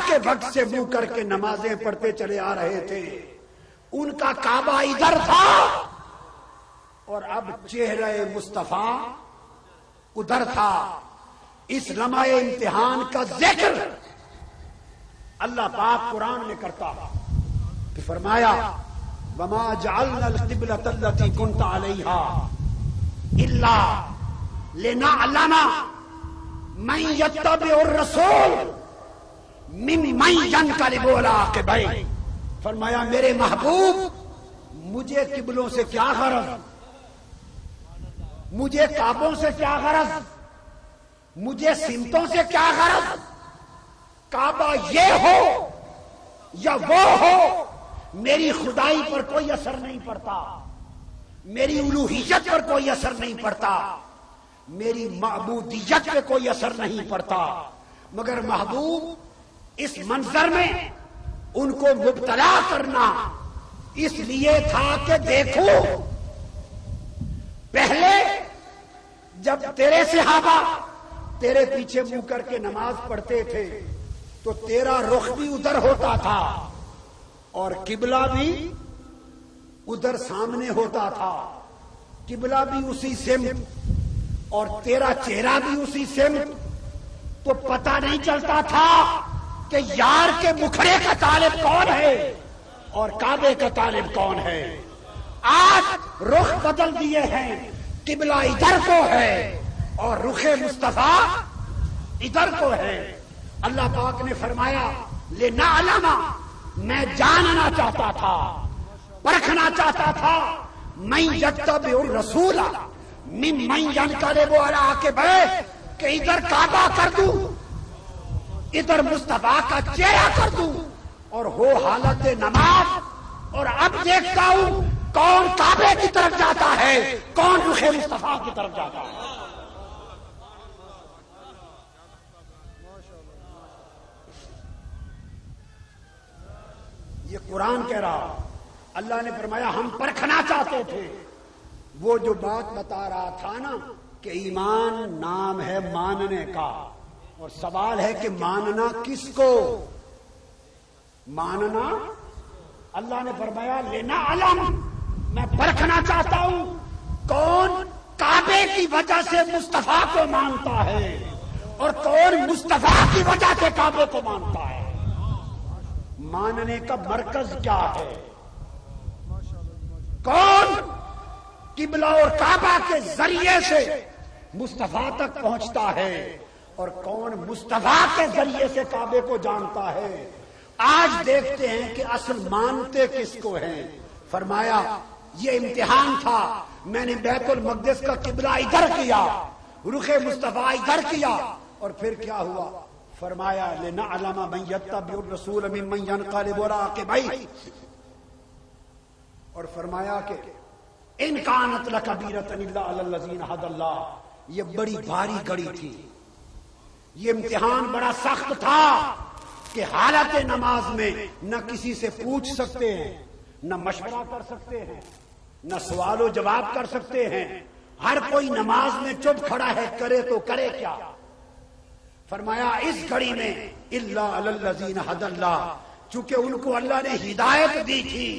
کے وقت سے منہ کر کے نمازیں پڑھتے چلے آ رہے تھے، ان کا کعبہ ادھر تھا اور اب چہرہ مصطفیٰ ادھر تھا۔ اس لمحہ امتحان کا ذکر اللہ پاک قرآن میں کرتا کہ فرمایا وما جعلنا القبلة التي كنت عليها الا لنعلم من يتبع الرسول ممن ينقلب على عقبيه۔ فرمایا میرے محبوب مجھے قبلوں سے کیا غرض، مجھے کعبوں سے کیا غرض، مجھے سمتوں سے کیا غرض، کعبہ یہ ہو یا وہ ہو میری خدائی پر کوئی اثر نہیں پڑتا، میری الوہیت پر کوئی اثر نہیں پڑتا، میری معبودیت پہ کوئی اثر نہیں پڑتا، مگر محبوب اس منظر میں ان کو مبتلا کرنا اس لیے تھا کہ دیکھو پہلے جب تیرے صحابہ تیرے پیچھے منہ کر کے نماز پڑھتے تھے تو تیرا رخ بھی ادھر ہوتا تھا اور قبلہ بھی ادھر سامنے ہوتا تھا، قبلہ بھی اسی سمت اور تیرا چہرہ بھی اسی سمت، تو پتہ نہیں چلتا تھا کہ یار کے مکھڑے کا طالب کون ہے اور کعبے کا طالب کون ہے۔ آج رخ بدل دیے ہیں، قبلہ ادھر کو ہے اور رخ مصطفیٰ ادھر کو ہے۔ اللہ پاک نے فرمایا لنعلم، میں جاننا چاہتا تھا، پرکھنا چاہتا تھا، من یتبع الرسول ممن ینقلب علی عقبیہ، کہ ادھر کعبہ کر دوں، ادھر مصطفیٰ کا چہرہ کر دوں اور ہو حالت نماز، اور اب دیکھتا ہوں کون کعبے کی طرف جاتا ہے، کون رخ مصطفیٰ کی طرف جاتا ہے۔ یہ قرآن کہہ رہا، اللہ نے فرمایا ہم پرکھنا چاہتے تھے۔ وہ جو بات بتا رہا تھا نا کہ ایمان نام ہے ماننے کا، اور سوال ہے کہ ماننا کس کو؟ ماننا اللہ نے فرمایا لنعلم، میں پرکھنا چاہتا ہوں کون کعبے کی وجہ سے مصطفیٰ کو مانتا ہے اور کون مصطفیٰ کی وجہ سے کعبے کو مانتا ہے۔ ماننے کا مرکز کیا ہے؟ کون قبلہ اور کعبہ کے ذریعے سے مصطفیٰ تک پہنچتا ہے اور کون مصطفیٰ کے ذریعے سے کعبے کو جانتا ہے۔ آج دیکھتے ہیں کہ اصل مانتے کس کو ہیں۔ فرمایا یہ امتحان تھا، میں نے بیت المقدس کا قبلہ ادھر کیا، رخ مصطفیٰ ادھر کیا، اور پھر کیا ہوا؟ فرمایا لنعلم من یتبع الرسول ممن ینقلب علی عقبیہ، اور فرمایا کہ ان کانت لکبیرۃ الا علی الذین ھدی اللہ، یہ بڑی بھاری گڑی تھی، یہ امتحان بڑا سخت تھا کہ حالت نماز میں نہ کسی سے پوچھ سکتے ہیں، نہ مشورہ کر سکتے ہیں، نہ سوال و جواب کر سکتے ہیں، ہر کوئی نماز میں چپ کھڑا ہے، کرے تو کرے کیا؟ فرمایا اس گھڑی میں الا علی الذین ھدی اللہ، چونکہ ان کو اللہ نے ہدایت دی تھی،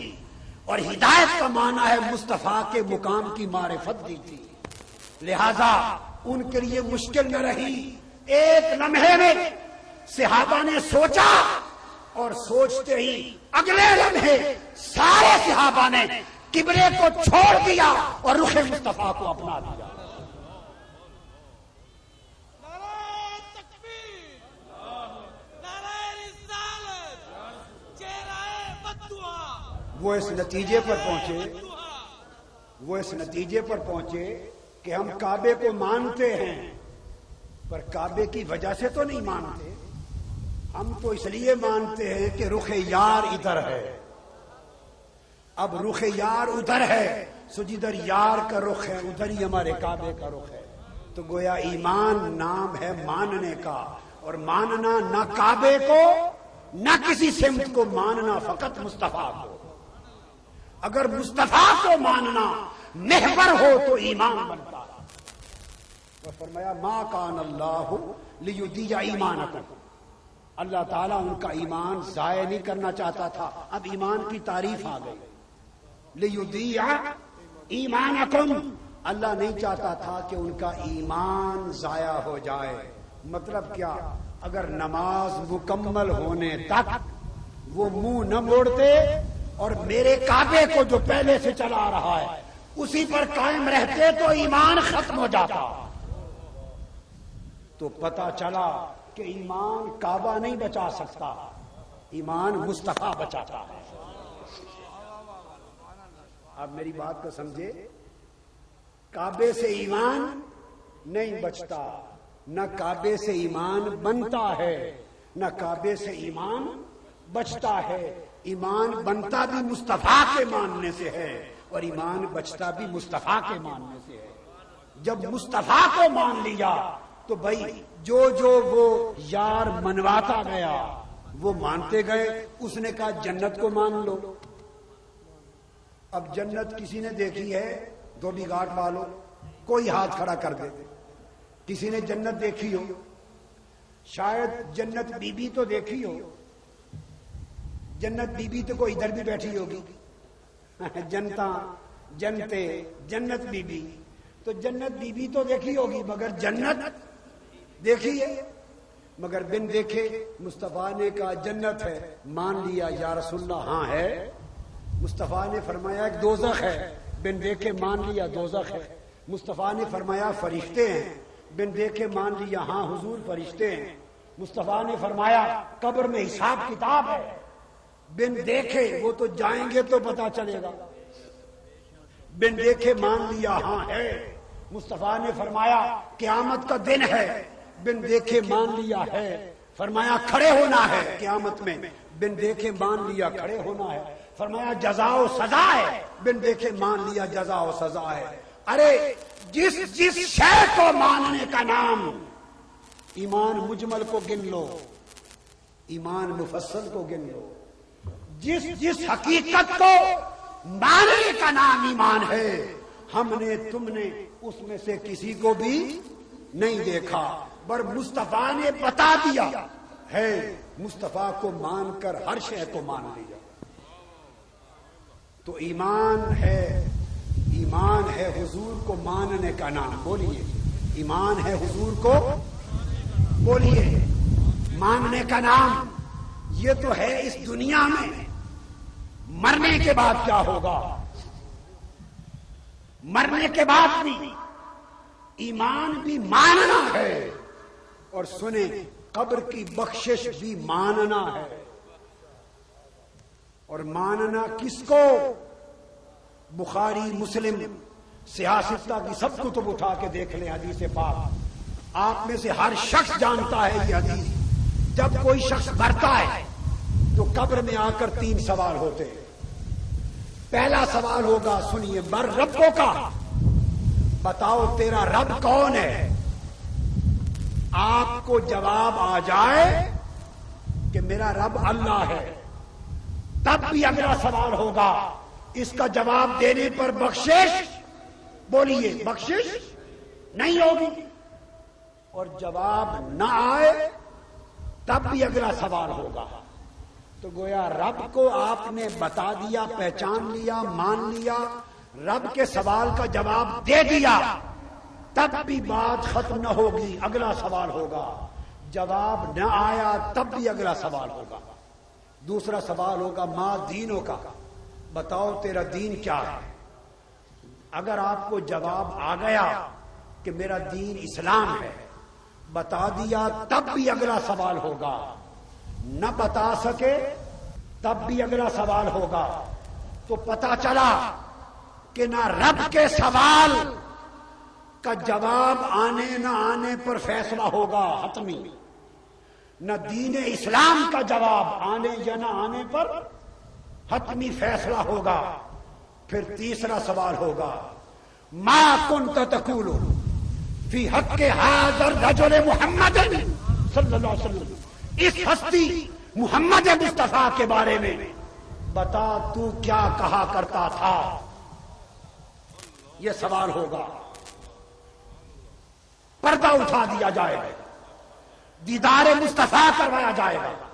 اور ہدایت کا معنی ہے مصطفیٰ کے مقام کی معرفت دی تھی، لہذا ان کے لیے مشکل نہ رہی۔ ایک لمحے میں صحابہ نے سوچا اور سوچتے ہی اگلے لمحے سارے صحابہ نے قبلے کو چھوڑ دیا اور رخ مصطفیٰ کو اپنا دیا۔ وہ اس نتیجے پر پہنچے کہ ہم کعبے کو مانتے ہیں، پر کعبے کی وجہ سے تو نہیں مانتے، ہم تو اس لیے مانتے ہیں کہ رخ یار ادھر ہے، اب رخ یار ادھر ہے، سو جدھر یار کا رخ ہے ادھر ہی ہمارے کعبے کا رخ ہے۔ تو گویا ایمان نام ہے ماننے کا، اور ماننا نہ کعبے کو نہ کسی سمت کو ماننا، فقط مصطفیٰ کو۔ اگر مصطفیٰ کو ماننا محور ہو تو ایمان بنتا ہے۔ اور فرمایا ما کان اللہ لیضیع ایمانکم، اللہ تعالیٰ ان کا ایمان ضائع نہیں کرنا چاہتا تھا. اب ایمان کی تعریف آ گئی. لیضیع ایمانکم، اللہ نہیں چاہتا تھا کہ ان کا ایمان ضائع ہو جائے. مطلب کیا؟ اگر نماز مکمل ہونے تک وہ منہ نہ موڑتے اور میرے کعبے کو جو پہلے سے چلا رہا ہے اسی پر قائم رہتے تو ایمان ختم ہو جاتا. تو پتہ چلا کہ ایمان کعبہ نہیں بچا سکتا، ایمان مصطفیٰ بچاتا ہے. اب میری بات کو سمجھے، کعبے سے ایمان نہیں بچتا، نہ کعبے سے ایمان بنتا ہے، نہ کعبے سے ایمان بچتا ہے. ایمان بنتا بھی مصطفیٰ کے ماننے سے ہے اور ایمان بچتا بھی مصطفیٰ کے ماننے سے ہے. جب مصطفیٰ کو مان لیا تو بھائی جو وہ یار منواتا گیا وہ مانتے گئے. اس نے کہا جنت کو مان لو. اب جنت کسی نے دیکھی ہے؟ دھوبی گھاٹ والوں کوئی ہاتھ کھڑا کر دے. کسی نے جنت دیکھی ہو؟ شاید جنت بی بی تو دیکھی ہو. جنت بی بی تو کوئی ادھر بھی بیٹھی ہوگی. جنتا جنتے جنت بی بی، تو جنت بی بی تو دیکھی ہوگی مگر جنت دیکھی ہے؟ مگر بن دیکھے مصطفیٰ نے کہا جنت ہے، مان لیا یا رسول اللہ ہاں ہے. مصطفیٰ نے فرمایا ایک دوزخ ہے، بن دیکھے مان لیا دوزخ ہے. مصطفیٰ نے فرمایا فرشتے ہیں، بن دیکھے مان لیا ہاں حضور فرشتے ہیں. مصطفیٰ نے فرمایا قبر میں حساب کتاب ہے، بن دیکھے وہ تو جائیں گے تو پتا چلے گا. بن دیکھے مان لیا ہاں ہے. مصطفیٰ نے فرمایا قیامت کا دن ہے، بن دیکھے مان لیا ہے. فرمایا کھڑے ہونا ہے قیامت میں، بن دیکھے مان لیا کھڑے ہونا ہے. فرمایا جزا و سزا ہے، بن دیکھے مان لیا جزا و سزا ہے. ارے جس شے کو ماننے کا نام، ایمان مجمل کو گن لو، ایمان مفصل کو گن لو. جس حقیقت کو ماننے کا نام ایمان ہے، ہم نے تم نے اس میں سے کسی کو بھی نہیں دیکھا، پر مصطفیٰ نے بتا دیا ہے. مصطفیٰ کو مان کر ہر شے کو مان لیا. تو ایمان ہے حضور کو ماننے کا نام. بولیے ایمان ہے حضور کو، بولیے ماننے کا نام. یہ تو ہے اس دنیا میں. مرنے کے بعد کیا ہوگا؟ مرنے کے بعد بھی ایمان بھی ماننا ہے. اور سنیں قبر کی بخشش بھی ماننا ہے. اور ماننا کس کو؟ بخاری مسلم سیاستہ کی سب کتب اٹھا کے دیکھ لیں حدیث پاک. آپ میں سے ہر شخص جانتا ہے یہ حدیث. جب کوئی شخص مرتا ہے تو قبر میں آ کر 3 سوال ہوتے ہیں. پہلا سوال ہوگا، سنیے، بر ربوں کا، بتاؤ تیرا رب کون ہے. آپ کو جواب آ جائے کہ میرا رب اللہ ہے، تب بھی اگلا سوال ہوگا. اس کا جواب دینے پر بخشش، بولیے بخشش نہیں ہوگی. اور جواب نہ آئے تب بھی اگلا سوال ہوگا. تو گویا رب کو آپ نے بتا دیا، پہچان لیا، مان لیا، رب کے سوال کا جواب دے دیا، تب بھی بات ختم نہ ہوگی، اگلا سوال ہوگا. جواب نہ آیا تب بھی اگلا سوال ہوگا. دوسرا سوال ہوگا ما دینوں کا، بتاؤ تیرا دین کیا ہے. اگر آپ کو جواب آ گیا کہ میرا دین اسلام ہے، بتا دیا، تب بھی اگلا سوال ہوگا. نہ بتا سکے تب بھی اگلا سوال ہوگا. تو پتا چلا کہ نہ رب کے سوال کا جواب آنے نہ آنے پر فیصلہ ہوگا حتمی، نہ دین اسلام کا جواب آنے یا نہ آنے پر حتمی فیصلہ ہوگا. پھر تیسرا سوال ہوگا ما کنت تقول فی حق ھذا الرجل محمد صلی اللہ علیہ وسلم، اس ہستی محمد مصطفیٰ کے بارے میں بتا تو کیا کہا کرتا تھا. یہ سوال ہوگا. پردہ اٹھا دیا جائے گا. دیدار مصطفیٰ کروایا جائے گا.